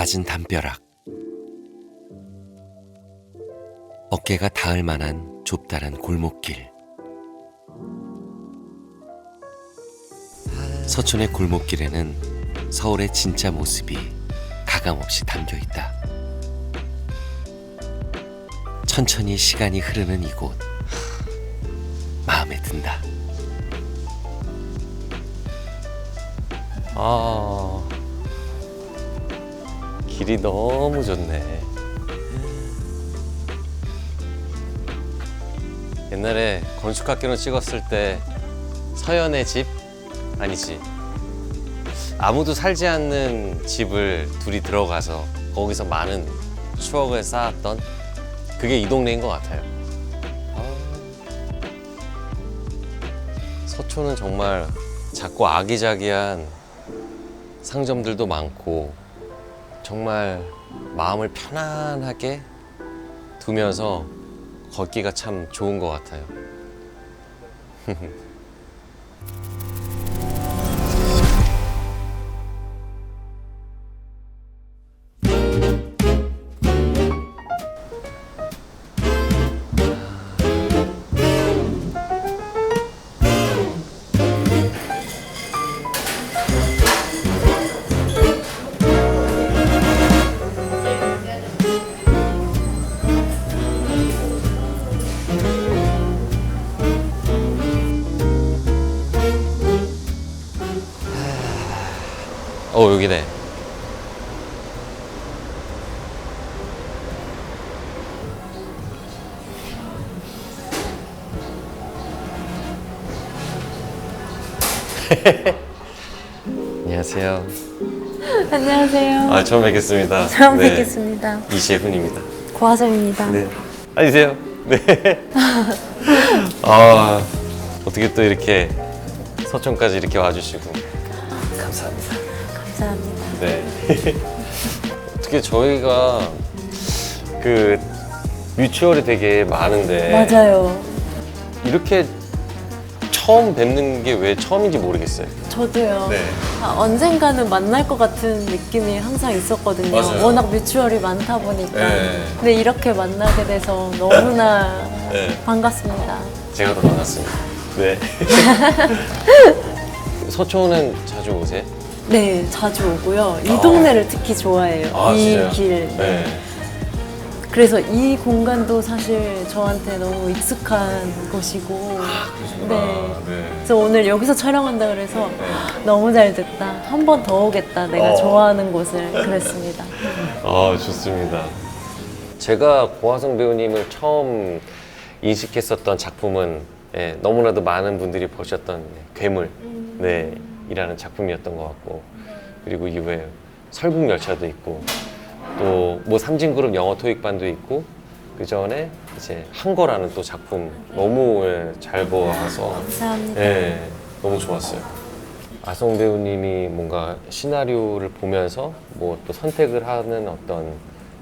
낮은 담벼락, 어깨가 닿을 만한 좁다란 골목길. 서촌의 골목길에는 서울의 진짜 모습이 가감없이 담겨 있다. 천천히 시간이 흐르는 이곳, 마음에 든다. 길이 너무 좋네. 옛날에 건축학개론 찍었을 때 서연의 집? 아니지. 아무도 살지 않는 집을 둘이 들어가서 거기서 많은 추억을 쌓았던 그게 이 동네인 것 같아요. 서초는 정말 작고 아기자기한 상점들도 많고 정말 마음을 편안하게 두면서 걷기가 참 좋은 것 같아요. 여기네. 안녕하세요. 안녕하세요. 처음 뵙겠습니다. 처음 뵙겠습니다. 이재훈입니다. 고화정입니다. 네. 안녕하세요. 네. 어떻게 또 이렇게 서촌까지 이렇게 와주시고 감사합니다. 감사합니다. 네. 어떻게 저희가 그 뮤추얼이 되게 많은데 맞아요. 이렇게 처음 뵙는 게 왜 처음인지 모르겠어요. 저도요. 네. 언젠가는 만날 것 같은 느낌이 항상 있었거든요. 맞아요. 워낙 뮤추얼이 많다 보니까. 네. 근데 이렇게 만나게 돼서 너무나 네. 반갑습니다. 제가 더 반갑습니다. 네. 서초는 자주 오세요? 네, 자주 오고요. 이 동네를 특히 좋아해요. 이 진짜요? 길. 네. 그래서 이 공간도 사실 저한테 너무 익숙한 곳이고. 네. 그래서 오늘 여기서 촬영한다 그래서 너무 잘 됐다. 한 번 더 오겠다. 내가 좋아하는 곳을 그랬습니다. 좋습니다. 제가 고화성 배우님을 처음 인식했었던 작품은 너무나도 많은 분들이 보셨던 괴물, 이라는 작품이었던 것 같고, 그리고 이후에 설국열차도 있고, 또 뭐 삼진그룹 영어 토익반도 있고, 그 전에 이제 한거라는 또 작품 너무 잘 보아서 감사합니다. 너무 좋았어요. 아성 배우님이 뭔가 시나리오를 보면서 뭐 또 선택을 하는 어떤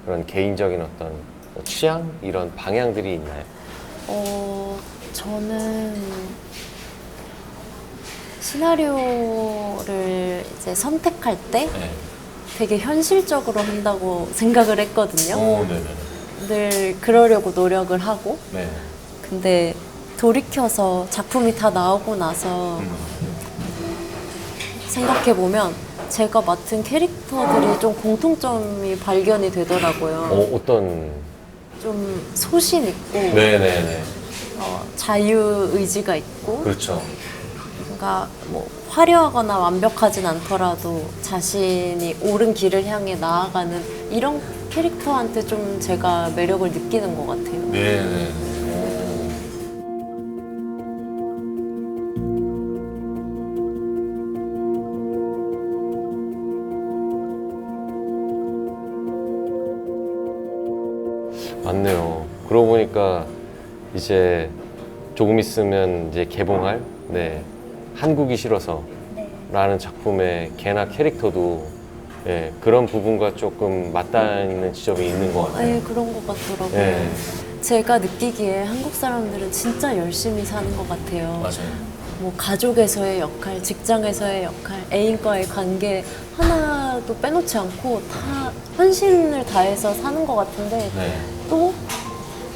그런 개인적인 어떤 뭐 취향 이런 방향들이 있나요? 저는 시나리오를 이제 선택할 때 되게 현실적으로 한다고 생각을 했거든요. 늘 그러려고 노력을 하고. 근데 돌이켜서 작품이 다 나오고 나서 생각해보면 제가 맡은 캐릭터들이 좀 공통점이 발견이 되더라고요. 어떤? 좀 소신 있고 자유의지가 있고 그렇죠. 뭔가 뭐 화려하거나 완벽하진 않더라도 자신이 옳은 길을 향해 나아가는 이런 캐릭터한테 좀 제가 매력을 느끼는 것 같아요. 맞네요. 그러고 보니까 이제 조금 있으면 이제 개봉할 한국이 싫어서 라는 작품의 개나 캐릭터도 그런 부분과 조금 맞닿는 지점이 있는 것 같아요. 네, 그런 것 같더라고요. 제가 느끼기에 한국 사람들은 진짜 열심히 사는 것 같아요. 맞아요. 뭐 가족에서의 역할, 직장에서의 역할, 애인과의 관계 하나도 빼놓지 않고 다 헌신을 다해서 사는 것 같은데 네. 또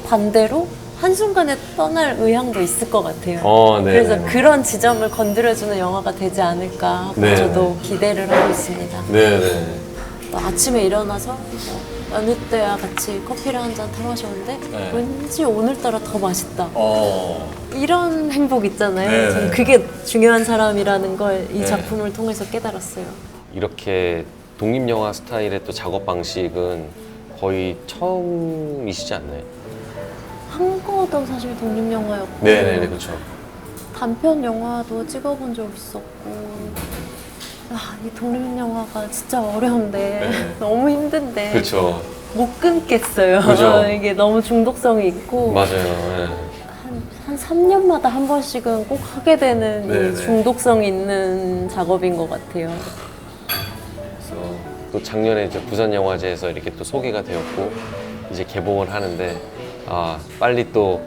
반대로 한순간에 떠날 의향도 있을 것 같아요. 네. 그래서 그런 지점을 건드려주는 영화가 되지 않을까 하고 네. 저도 기대를 하고 있습니다. 네네. 또 아침에 일어나서 연휴 때와 같이 커피를 한 잔 타마셨는데 네. 왠지 오늘따라 더 맛있다. 어. 이런 행복 있잖아요. 네. 저는 그게 중요한 사람이라는 걸 이 네. 작품을 통해서 깨달았어요. 이렇게 독립영화 스타일의 또 작업 방식은 거의 처음이시지 않나요? 한거도 사실 독립영화였고 네네네, 그렇죠. 단편 영화도 찍어본 적 있었고 이 독립영화가 진짜 어려운데 네. 너무 힘든데 그렇죠. 못 끊겠어요. 그죠. 이게 너무 중독성이 있고 맞아요. 네. 한 3년마다 한 번씩은 꼭 하게 되는 네네. 이 중독성 있는 작업인 것 같아요. 그래서 또 작년에 이제 부산영화제에서 이렇게 또 소개가 되었고 이제 개봉을 하는데 빨리 또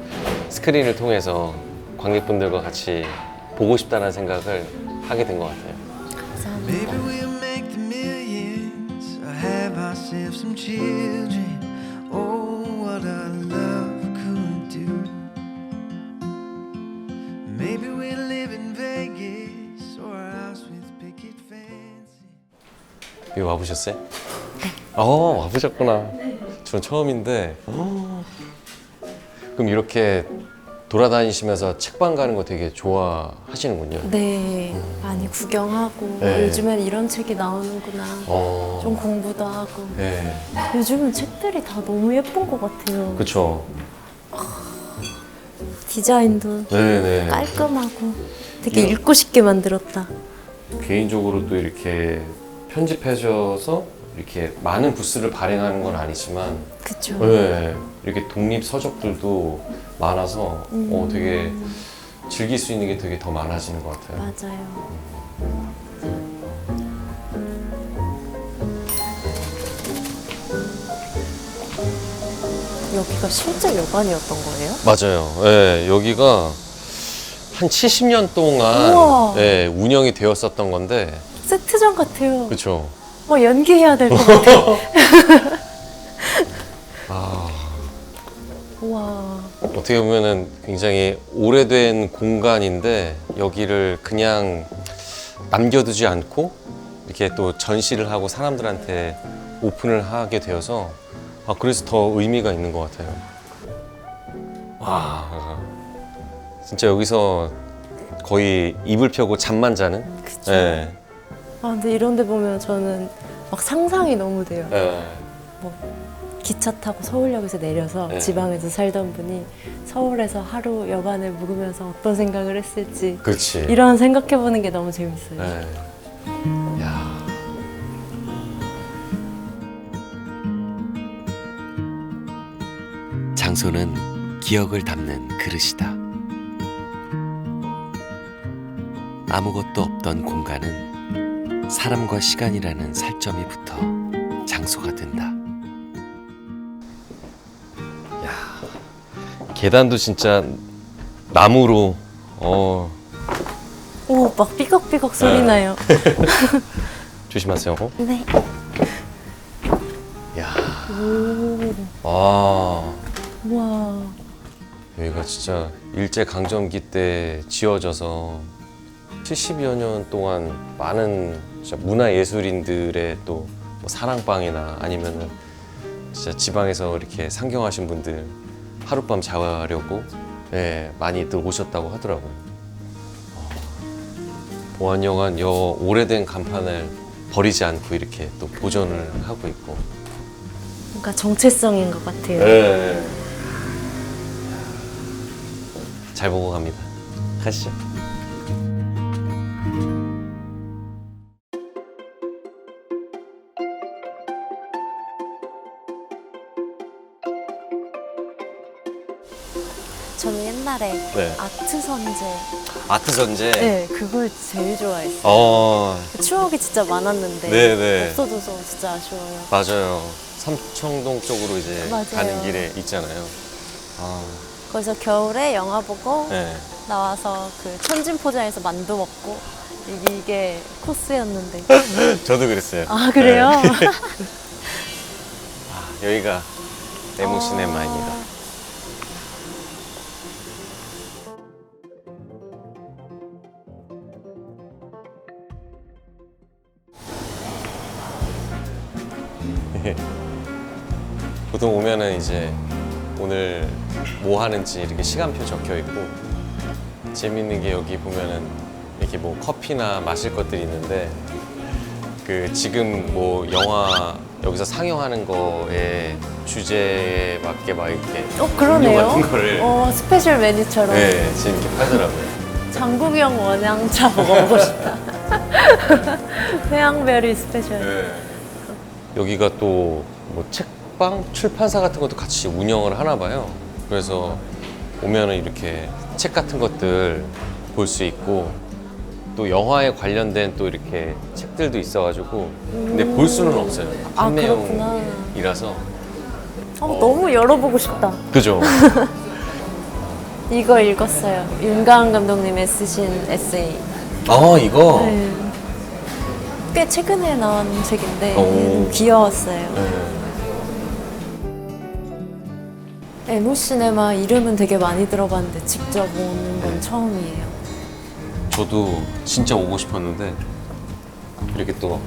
스크린을 통해서 관객분들과 같이 보고 싶다는 생각을 하게 된 것 같아요. Maybe 감사합니다. we'll make the millions or have ourselves some children. Oh, what our love could do. Maybe we'll live in Vegas or a house with picket fences. 여기 와보셨어요? 네. 와보셨구나. 저는 처음인데. 그럼 이렇게 돌아다니시면서 책방 가는 거 되게 좋아하시는군요. 네, 많이 구경하고 네. 요즘엔 이런 책이 나오는구나. 좀 공부도 하고. 네. 요즘은 책들이 다 너무 예쁜 것 같아요. 그쵸. 디자인도 네네. 깔끔하고 되게 읽고 싶게 만들었다. 개인적으로 또 이렇게 편집하셔서 이렇게 많은 부스를 발행하는 건 아니지만 그쵸. 네, 이렇게 독립 서적들도 많아서 되게 즐길 수 있는 게 되게 더 많아지는 것 같아요. 맞아요. 여기가 실제 여관이었던 거예요? 맞아요. 네, 여기가 한 70년 동안 우와. 네, 운영이 되었었던 건데 세트장 같아요. 그렇죠. 연기해야 될 것 같아요. 와. 어떻게 보면은 굉장히 오래된 공간인데 여기를 그냥 남겨두지 않고 이렇게 또 전시를 하고 사람들한테 오픈을 하게 되어서 그래서 더 의미가 있는 것 같아요. 와, 진짜 여기서 거의 이불 펴고 잠만 자는? 그쵸. 네. 근데 이런 데 보면 저는 막 상상이 너무 돼요. 네. 기차 타고 서울역에서 내려서 네. 지방에서 살던 분이 서울에서 하루 여간을 묵으면서 어떤 생각을 했을지 그렇지. 이런 생각해보는 게 너무 재밌어요. 네. 야. 장소는 기억을 담는 그릇이다. 아무것도 없던 공간은 사람과 시간이라는 살점이 붙어 장소가 된다. 계단도 진짜 나무로 오, 막 삐걱삐걱 소리 네. 나요. 조심하세요. 네. 야. 오, 와. 와. 여기가 진짜 일제 강점기 때 지어져서 70여 년 동안 많은 진짜 문화 예술인들의 또뭐 사랑방이나 아니면은 진짜 지방에서 이렇게 상경하신 분들 하룻밤 자려고 많이들 오셨다고 하더라고요. 보안영화는 오래된 간판을 버리지 않고 이렇게 또 보존을 하고 있고. 뭔가 정체성인 것 같아요. 네. 잘 보고 갑니다. 가시죠. 저는 옛날에 네. 아트 선재, 아트 전제. 네, 그걸 제일 좋아했어요. 추억이 진짜 많았는데 네네. 없어져서 진짜 아쉬워요. 맞아요. 삼청동 쪽으로 이제 맞아요. 가는 길에 있잖아요. 거기서 겨울에 영화 보고 네. 나와서 그 천진포장에서 만두 먹고 이게 코스였는데. 저도 그랬어요. 아, 그래요? 여기가 네모시네마입니다. 보통 오면은 이제 오늘 뭐 하는지 이렇게 시간표 적혀 있고, 재밌는 게 여기 보면은 이렇게 뭐 커피나 마실 것들이 있는데, 그 지금 뭐 영화 여기서 상영하는 거에 주제에 맞게 막 이렇게 그러네요. 음료 같은 거를 스페셜 메뉴처럼. 네, 지금 이렇게 팔더라고요. 장국영 원양차 먹어보고 싶다. 태양별이 스페셜. 네. 여기가 또 뭐 책방, 출판사 같은 것도 같이 운영을 하나 봐요. 그래서 오면은 이렇게 책 같은 것들 볼 수 있고, 또 영화에 관련된 또 이렇게 책들도 있어가지고, 근데 볼 수는 없어요. 아, 그렇구나. 판매용이라서. 너무 열어보고 싶다. 그죠? 이거 읽었어요. 윤가은 감독님의 쓰신 에세이. 이거? 네. 꽤 최근에 나온 책인데 오. 귀여웠어요. 네. 에모시네마 이름은 되게 많이 들어봤는데 직접 오는 건 처음이에요. 저도 진짜 오고 싶었는데 이렇게 또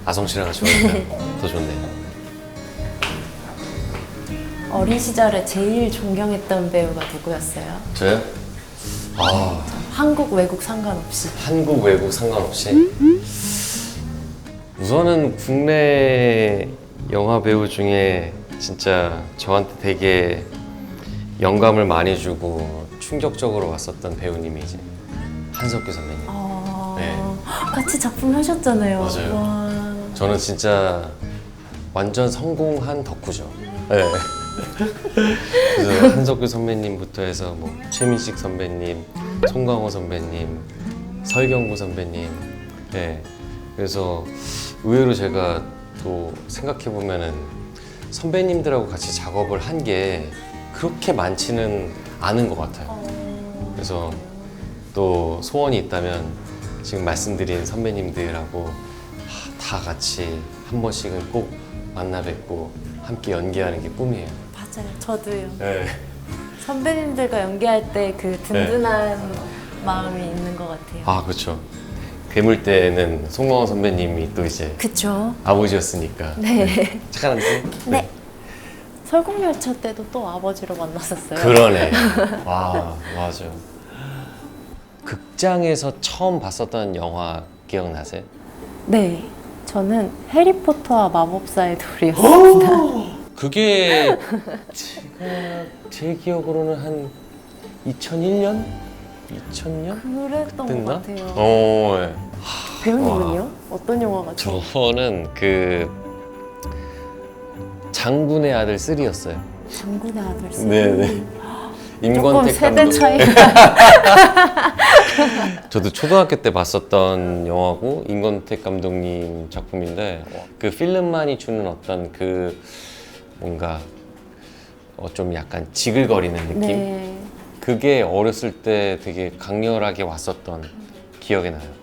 아성 씨랑 같이 오니까 더 좋네요. 어린 시절에 제일 존경했던 배우가 누구였어요? 저요? 한국, 외국 상관없이. 한국, 외국 상관없이? 우선은 국내 영화 배우 중에 진짜 저한테 되게 영감을 많이 주고 충격적으로 왔었던 배우님이 이제 한석규 선배님. 네. 같이 작품 하셨잖아요. 맞아요. 와. 저는 진짜 완전 성공한 덕후죠. 네. 그래서 한석규 선배님부터 해서 뭐 최민식 선배님, 송강호 선배님, 설경구 선배님. 네. 그래서 의외로 제가 또 생각해 보면은 선배님들하고 같이 작업을 한 게 그렇게 많지는 않은 것 같아요. 그래서 또 소원이 있다면 지금 말씀드린 선배님들하고 다 같이 한 번씩은 꼭 만나 뵙고 함께 연기하는 게 꿈이에요. 맞아요. 저도요. 네. 선배님들과 연기할 때 그 든든한 마음이 있는 것 같아요. 그렇죠. 괴물 때는 송강호 선배님이 또 이제 그쵸? 아버지였으니까. 네. 착한 아저씨? 네. 설국열차 때도 또 아버지로 만났었어요. 그러네. 와, 맞아. 극장에서 처음 봤었던 영화 기억나세요? 네. 저는 해리포터와 마법사의 돌이었습니다. 그게 제 기억으로는 한 2001년? 2000년? 그랬던 됐나? 것 같아요. 네. 배우님은요? 어떤 영화가 저는 그 장군의 아들 3였어요. 장군의 아들 쓰 네네. 조금 임권택 세대 감독. 차이가. 저도 초등학교 때 봤었던 영화고, 임권택 감독님 작품인데 그 필름만이 주는 어떤 그 뭔가 좀 약간 지글거리는 느낌? 네. 그게 어렸을 때 되게 강렬하게 왔었던 기억이 나요.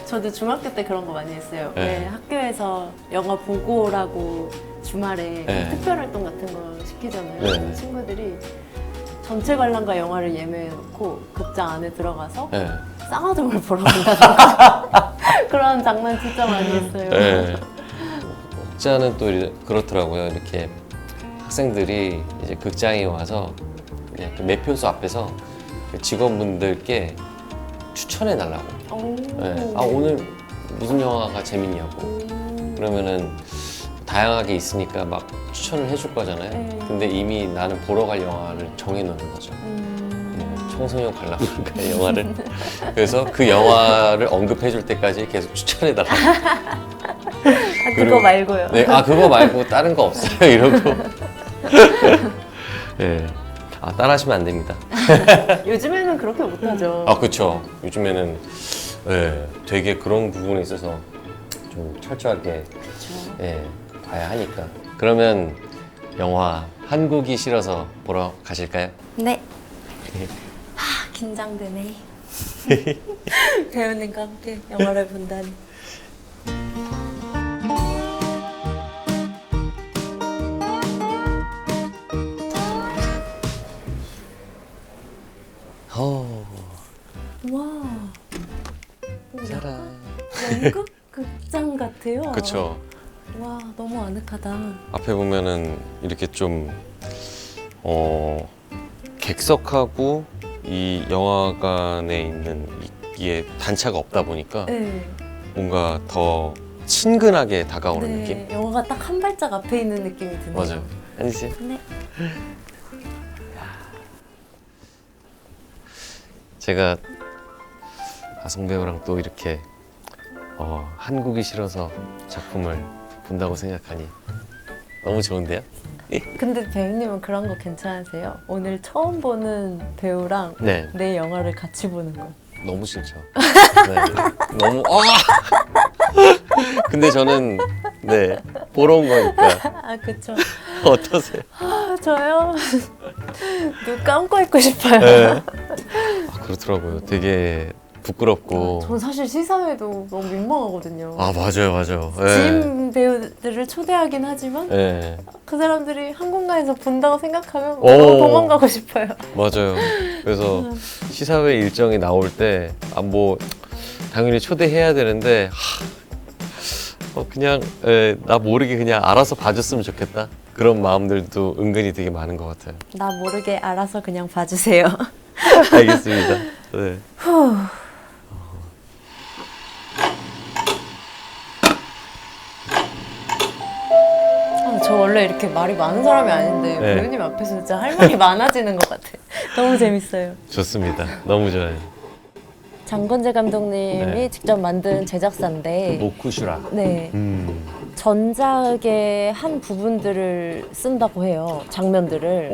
저도 중학교 때 그런 거 많이 했어요. 네. 왜 학교에서 영화 보고 오라고 주말에 네. 특별활동 같은 거 시키잖아요. 네. 친구들이 전체 관람가 영화를 예매해놓고 극장 안에 들어가서 네. 쌍화점을 보러 간다던가 그런 장난 진짜 많이 했어요. 네. 극장은 또 그렇더라고요. 이렇게 학생들이 이제 극장에 와서 그냥 그 매표소 앞에서 그 직원분들께 추천해 달라고. 네. 오늘 무슨 영화가 재밌냐고. 그러면은 다양하게 있으니까 막 추천을 해줄 거잖아요. 네. 근데 이미 나는 보러 갈 영화를 정해놓는 거죠. 청소년 관람가 영화를. 그래서 그 영화를 언급해줄 때까지 계속 추천해달라. 그거 말고요. 네, 그거 말고 다른 거 없어요. 이러고. 네. 따라하시면 안 됩니다. 요즘에는 그렇게 못하죠. 그쵸. 요즘에는 네, 되게 그런 부분에 있어서 좀 철저하게 봐야 하니까. 그러면 영화 한국이 싫어서 보러 가실까요? 네. 긴장되네. 배우님과 함께 영화를 본다니. 같아요. 그쵸. 와, 너무 아늑하다. 앞에 보면은 이렇게 좀 객석하고 이 영화관에 있는 이게 단차가 없다 보니까 네. 뭔가 더 친근하게 다가오는 네, 느낌? 영화가 딱 한 발짝 앞에 있는 느낌이 드네요. 맞아요. 한지 씨? 네. 제가 아성 배우랑 또 이렇게 한국이 싫어서 작품을 본다고 생각하니 너무 좋은데요? 근데 배우님은 그런 거 괜찮으세요? 오늘 처음 보는 배우랑 네, 내 영화를 같이 보는 거. 너무 싫죠. 네, 너무 근데 저는 네 보러 온 거니까 아, 그쵸. 어떠세요? 아, 저요? 눈 감고 있고 싶어요. 네. 그렇더라고요. 되게 부끄럽고. 전 사실 시사회도 너무 민망하거든요. 맞아요. 지인 배우들을 초대하긴 하지만 네, 그 사람들이 한 공간에서 본다고 생각하면 오. 너무 도망가고 싶어요. 맞아요. 그래서 시사회 일정이 나올 때 뭐 당연히 초대해야 되는데 그냥 나 모르게 그냥 알아서 봐줬으면 좋겠다. 그런 마음들도 은근히 되게 많은 것 같아요. 나 모르게 알아서 그냥 봐주세요. 알겠습니다. 네. 저 원래 이렇게 말이 많은 사람이 아닌데 네. 배우님 앞에서 진짜 할 말이 많아지는 것 같아요. 너무 재밌어요. 좋습니다. 너무 좋아요. 장건재 감독님이 네. 직접 만든 제작사인데 모쿠슈라. 네, 전작의 한 부분들을 쓴다고 해요. 장면들을.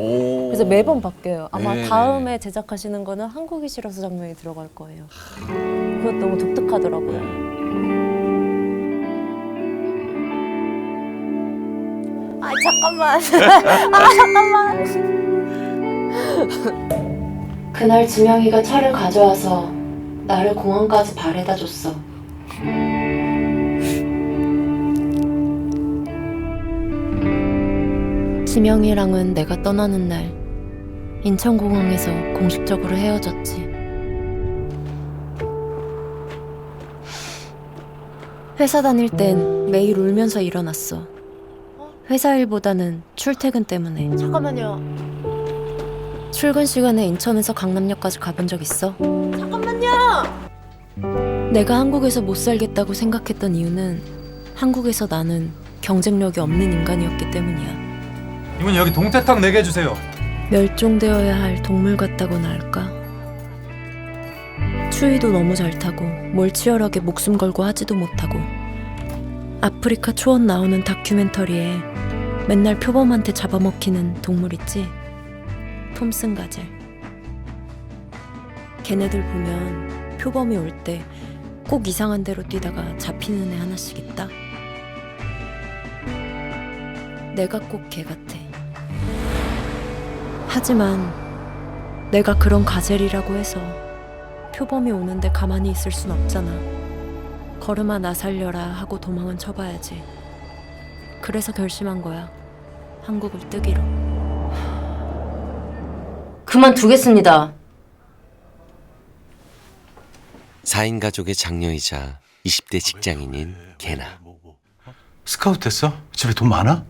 그래서 매번 바뀌어요. 아마 네네. 다음에 제작하시는 거는 한국이 싫어서 장면이 들어갈 거예요. 그것 너무 독특하더라고요. 아, 잠깐만. 그날 지명이가 차를 가져와서 나를 공항까지 바래다 줬어. 지명이랑은 내가 떠나는 날 인천공항에서 공식적으로 헤어졌지. 회사 다닐 땐 매일 울면서 일어났어. 회사 일보다는 출퇴근 때문에. 잠깐만요. 출근 시간에 인천에서 강남역까지 가본 적 있어? 잠깐만요. 내가 한국에서 못 살겠다고 생각했던 이유는 한국에서 나는 경쟁력이 없는 인간이었기 때문이야. 이분 여기 동태탕 4개 해주세요. 멸종되어야 할 동물 같다고나 할까? 추위도 너무 잘 타고 뭘 치열하게 목숨 걸고 하지도 못하고 아프리카 초원 나오는 다큐멘터리에 맨날 표범한테 잡아먹히는 동물 있지? 톰슨 가젤. 걔네들 보면 표범이 올 때 꼭 이상한 데로 뛰다가 잡히는 애 하나씩 있다? 내가 꼭 걔 같아. 하지만 내가 그런 가젤이라고 해서 표범이 오는데 가만히 있을 순 없잖아. 걸음아 나 살려라 하고 도망은 쳐봐야지. 그래서 결심한 거야. 한국을 뜨기로. 그만두겠습니다. 4인 가족의 장녀이자 20대 직장인인 개나. 스카우트 했어? 집에 돈 많아?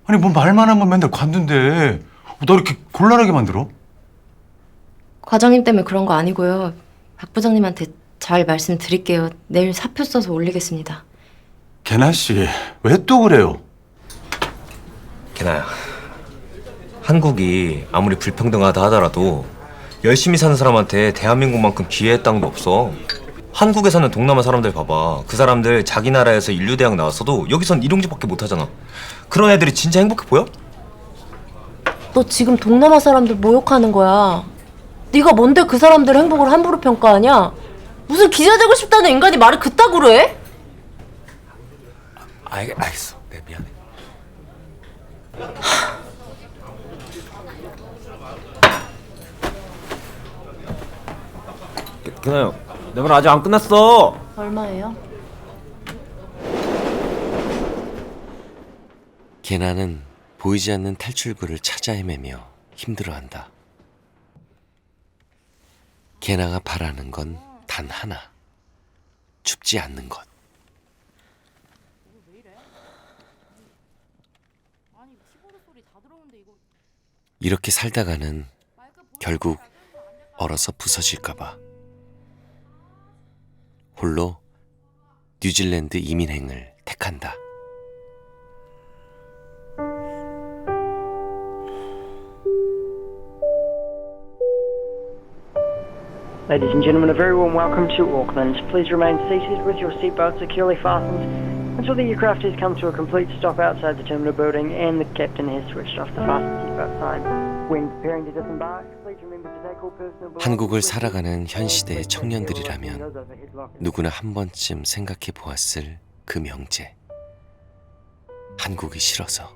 아니 뭐 말만 하면 맨날 관둔대. 너 이렇게 곤란하게 만들어? 과장님 때문에 그런 거 아니고요. 박 부장님한테 잘 말씀드릴게요. 내일 사표 써서 올리겠습니다. 개나 씨, 왜 또 그래요? 개나야, 한국이 아무리 불평등하다 하더라도 열심히 사는 사람한테 대한민국만큼 기회의 땅도 없어. 한국에 사는 동남아 사람들 봐봐. 그 사람들 자기 나라에서 인류대학 나왔어도 여기선 일용직밖에 못하잖아. 그런 애들이 진짜 행복해 보여? 너 지금 동남아 사람들 모욕하는 거야. 네가 뭔데 그 사람들 행복을 함부로 평가하냐? 무슨 기자 되고 싶다는 인간이 말을 그따구로 해? 알겠어. 네, 미안해. 개나야, 내 말 아직 안 끝났어. 얼마예요? 개나는 보이지 않는 탈출구를 찾아 헤매며 힘들어한다. 개나가 바라는 건 단 하나. 춥지 않는 것. 이렇게 살다가는 결국 얼어서 부서질까봐 홀로 뉴질랜드 이민행을 택한다. Ladies and gentlemen, a very warm welcome to Auckland. Please remain seated with your seatbelts securely fastened until the aircraft has come to a complete stop outside the terminal building and the captain has switched off the fasten seatbelt sign. When preparing to disembark, please remember to take all personal belongings 한국을 with you. 살아가는 현 시대의 청년들이라면 누구나 한 번쯤 생각해 보았을 그 명제. 한국이 싫어서.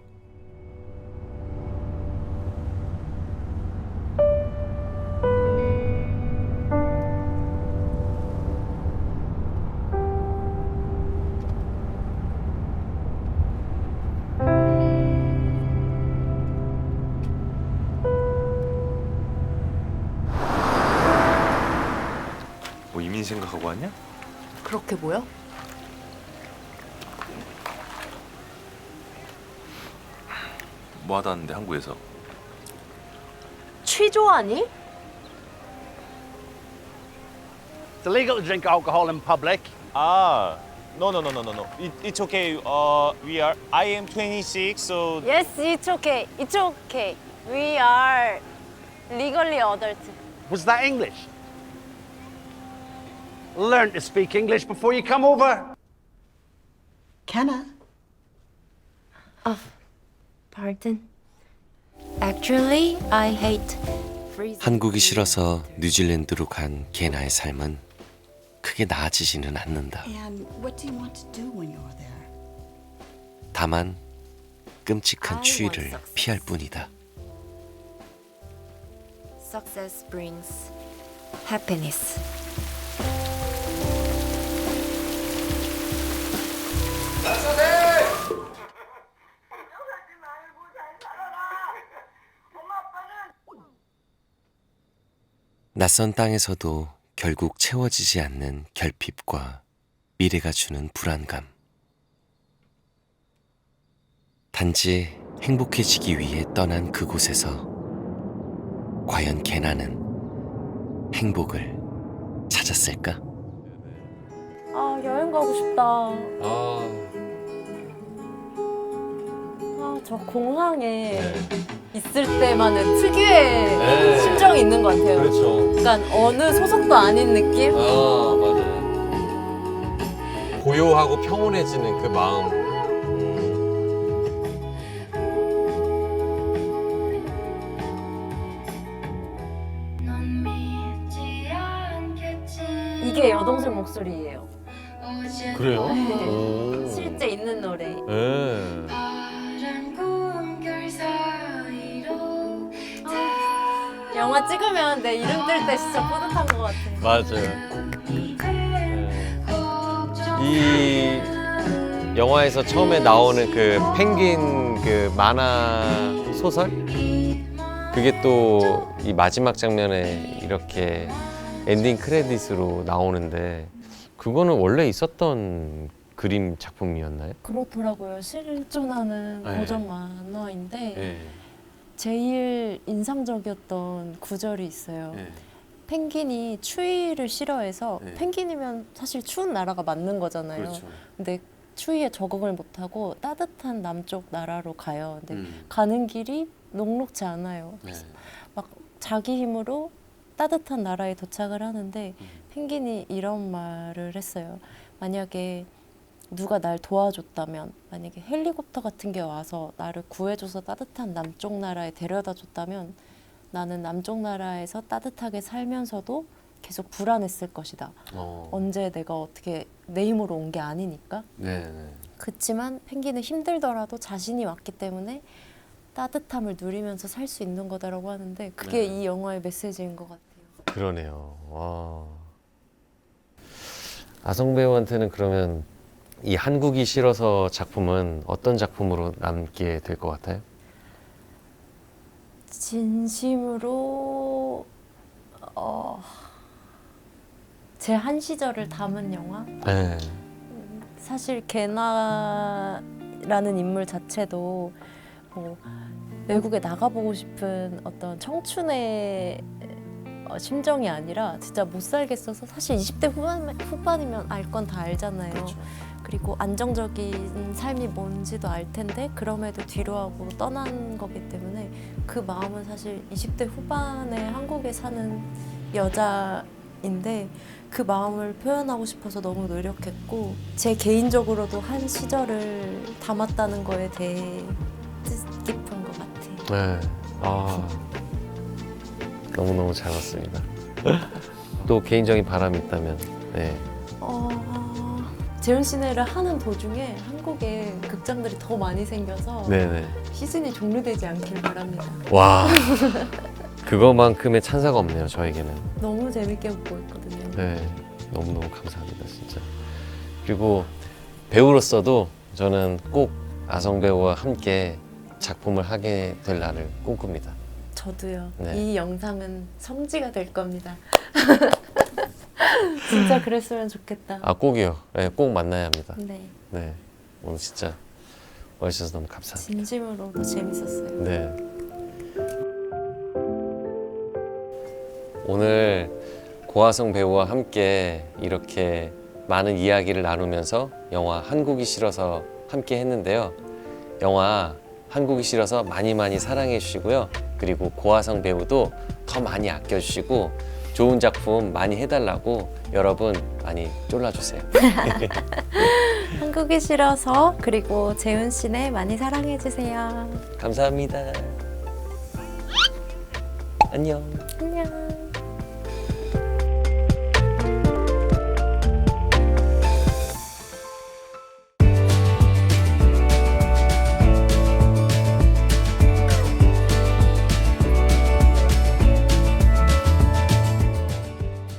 뭐 이민 생각하고 왔냐? 그렇게 보여? 뭐 하다 왔는데 한국에서? 취조하니? It's illegal to drink alcohol in public. Ah, no. It's okay. I am 26, so Yes, it's okay. It's okay. We are legally adult. Was that English? Learn to speak English before you come over. Pardon. Actually, I hate freezing. 한국이 싫어서 뉴질랜드로 간 게나의 삶은 크게 나아지지는 않는다. And what do you want to do when you're there? 다만 끔찍한 I 추위를 want success. 피할 뿐이다. Success brings happiness. 낯선 땅에서도 결국 채워지지 않는 결핍과 미래가 주는 불안감. 단지 행복해지기 위해 떠난 그곳에서 과연 게나는 행복을 찾았을까? 아, 여행 가고 싶다. 아, 저 공항에 있을 때만의 특유의 심정이 있는 것 같아요. 그렇죠. 약간 어느 소속도 아닌 느낌? 맞아요. 고요하고 평온해지는 그 마음. 이게 여동생 목소리예요. 그래요? 네. 실제 있는 노래. 네. 영화 찍으면 내 이름 뜰 때 진짜 뿌듯한 것 같아. 맞아요. 이 영화에서 처음에 나오는 그 펭귄 그 만화 소설? 그게 또 이 마지막 장면에 이렇게 엔딩 크레딧으로 나오는데 그거는 원래 있었던 그림 작품이었나요? 그렇더라고요. 실존하는 네. 고전 만화인데 네. 제일 인상적이었던 구절이 있어요. 네. 펭귄이 추위를 싫어해서 네. 펭귄이면 사실 추운 나라가 맞는 거잖아요. 그렇죠. 근데 추위에 적응을 못하고 따뜻한 남쪽 나라로 가요. 근데 음. 가는 길이 녹록지 않아요. 네. 막 자기 힘으로 따뜻한 나라에 도착을 하는데 펭귄이 이런 말을 했어요. 만약에 누가 날 도와줬다면, 만약에 헬리콥터 같은 게 와서 나를 구해줘서 따뜻한 남쪽 나라에 데려다 줬다면 나는 남쪽 나라에서 따뜻하게 살면서도 계속 불안했을 것이다. 언제 내가 어떻게 내 힘으로 온 게 아니니까. 네. 그치만 펭귄은 힘들더라도 자신이 왔기 때문에 따뜻함을 누리면서 살 수 있는 거다라고 하는데 그게 네. 이 영화의 메시지인 것 같아요. 그러네요. 와. 아성 배우한테는 그러면 이 한국이 싫어서 작품은 어떤 작품으로 남게 될 것 같아요? 진심으로 제 한 시절을 담은 영화? 네. 사실 게나라는 인물 자체도 뭐 외국에 나가보고 싶은 어떤 청춘의 심정이 아니라 진짜 못 살겠어서 사실 20대 후반이면 알 건 다 알잖아요. 그렇죠. 그리고 안정적인 삶이 뭔지도 알 텐데 그럼에도 뒤로하고 떠난 거기 때문에 그 마음은 사실 20대 후반에 한국에 사는 여자인데 그 마음을 표현하고 싶어서 너무 노력했고 제 개인적으로도 한 시절을 담았다는 거에 대해 뜻깊은 것 같아요. 네. 아, 너무너무 잘 봤습니다. 또 개인적인 바람이 있다면, 네. 재현 시네를 하는 도중에 한국에 극장들이 더 많이 생겨서 네네. 시즌이 종료되지 않길 바랍니다. 와, 그거만큼의 찬사가 없네요, 저에게는. 너무 재밌게 보고 있거든요. 네, 너무너무 감사합니다, 진짜. 그리고 배우로서도 저는 꼭 아성 배우와 함께 작품을 하게 될 날을 꿈꿉니다. 저도요. 네. 이 영상은 성지가 될 겁니다. 진짜 그랬으면 좋겠다. 아, 꼭이요. 네, 꼭 만나야 합니다. 네. 네, 오늘 진짜 와주셔서 너무 감사합니다. 진심으로 더 재밌었어요. 네. 오늘 고아성 배우와 함께 이렇게 많은 이야기를 나누면서 영화 한국이 싫어서 함께 했는데요. 영화 한국이 싫어서 많이 많이 사랑해 주시고요. 그리고 고아성 배우도 더 많이 아껴주시고 좋은 작품 많이 해달라고 여러분 많이 쫄라주세요. 한국이 싫어서 그리고 재훈 씨네 많이 사랑해 주세요. 감사합니다. 안녕. 안녕.